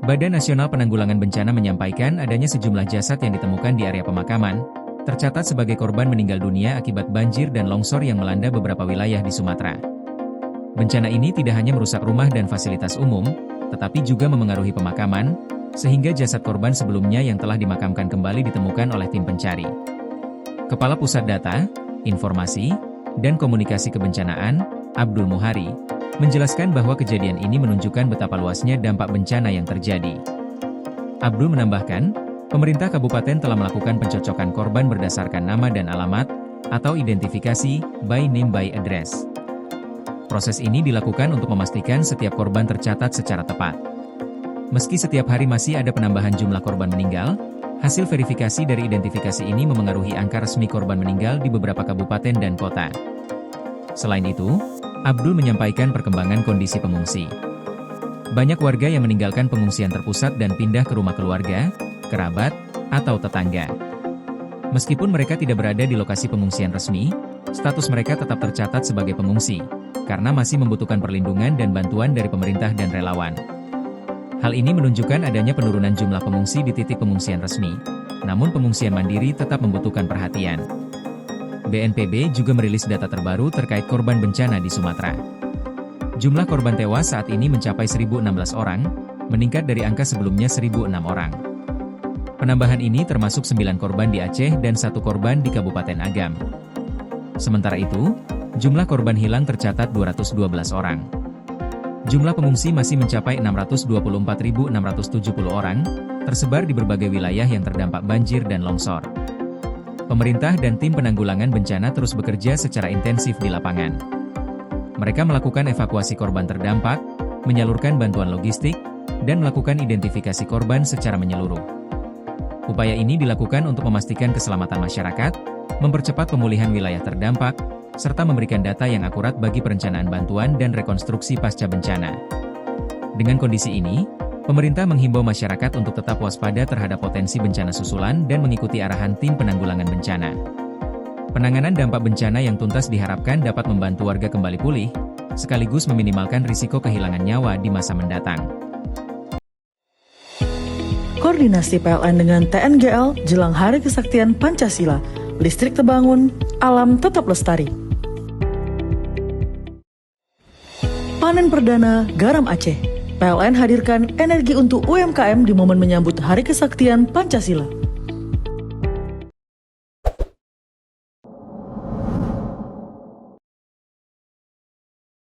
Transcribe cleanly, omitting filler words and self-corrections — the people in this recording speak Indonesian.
Badan Nasional Penanggulangan Bencana menyampaikan adanya sejumlah jasad yang ditemukan di area pemakaman, tercatat sebagai korban meninggal dunia akibat banjir dan longsor yang melanda beberapa wilayah di Sumatera. Bencana ini tidak hanya merusak rumah dan fasilitas umum, tetapi juga memengaruhi pemakaman, sehingga jasad korban sebelumnya yang telah dimakamkan kembali ditemukan oleh tim pencari. Kepala Pusat Data, Informasi, dan Komunikasi Kebencanaan, Abdul Muhari, menjelaskan bahwa kejadian ini menunjukkan betapa luasnya dampak bencana yang terjadi. Abdul menambahkan, pemerintah kabupaten telah melakukan pencocokan korban berdasarkan nama dan alamat, atau identifikasi, by name by address. Proses ini dilakukan untuk memastikan setiap korban tercatat secara tepat. Meski setiap hari masih ada penambahan jumlah korban meninggal, hasil verifikasi dari identifikasi ini memengaruhi angka resmi korban meninggal di beberapa kabupaten dan kota. Selain itu, Abdul menyampaikan perkembangan kondisi pengungsi. Banyak warga yang meninggalkan pengungsian terpusat dan pindah ke rumah keluarga, kerabat, atau tetangga. Meskipun mereka tidak berada di lokasi pengungsian resmi, status mereka tetap tercatat sebagai pengungsi, karena masih membutuhkan perlindungan dan bantuan dari pemerintah dan relawan. Hal ini menunjukkan adanya penurunan jumlah pengungsi di titik pengungsian resmi, namun pengungsian mandiri tetap membutuhkan perhatian. BNPB juga merilis data terbaru terkait korban bencana di Sumatera. Jumlah korban tewas saat ini mencapai 1.016 orang, meningkat dari angka sebelumnya 1.006 orang. Penambahan ini termasuk 9 korban di Aceh dan 1 korban di Kabupaten Agam. Sementara itu, jumlah korban hilang tercatat 212 orang. Jumlah pengungsi masih mencapai 624.670 orang, tersebar di berbagai wilayah yang terdampak banjir dan longsor. Pemerintah dan tim penanggulangan bencana terus bekerja secara intensif di lapangan. Mereka melakukan evakuasi korban terdampak, menyalurkan bantuan logistik, dan melakukan identifikasi korban secara menyeluruh. Upaya ini dilakukan untuk memastikan keselamatan masyarakat, mempercepat pemulihan wilayah terdampak, serta memberikan data yang akurat bagi perencanaan bantuan dan rekonstruksi pasca bencana. Dengan kondisi ini, pemerintah menghimbau masyarakat untuk tetap waspada terhadap potensi bencana susulan dan mengikuti arahan tim penanggulangan bencana. Penanganan dampak bencana yang tuntas diharapkan dapat membantu warga kembali pulih, sekaligus meminimalkan risiko kehilangan nyawa di masa mendatang. Koordinasi PLN dengan TNGL jelang Hari Kesaktian Pancasila, listrik terbangun, alam tetap lestari. Panen perdana garam Aceh. PLN hadirkan energi untuk UMKM di momen menyambut Hari Kesaktian Pancasila.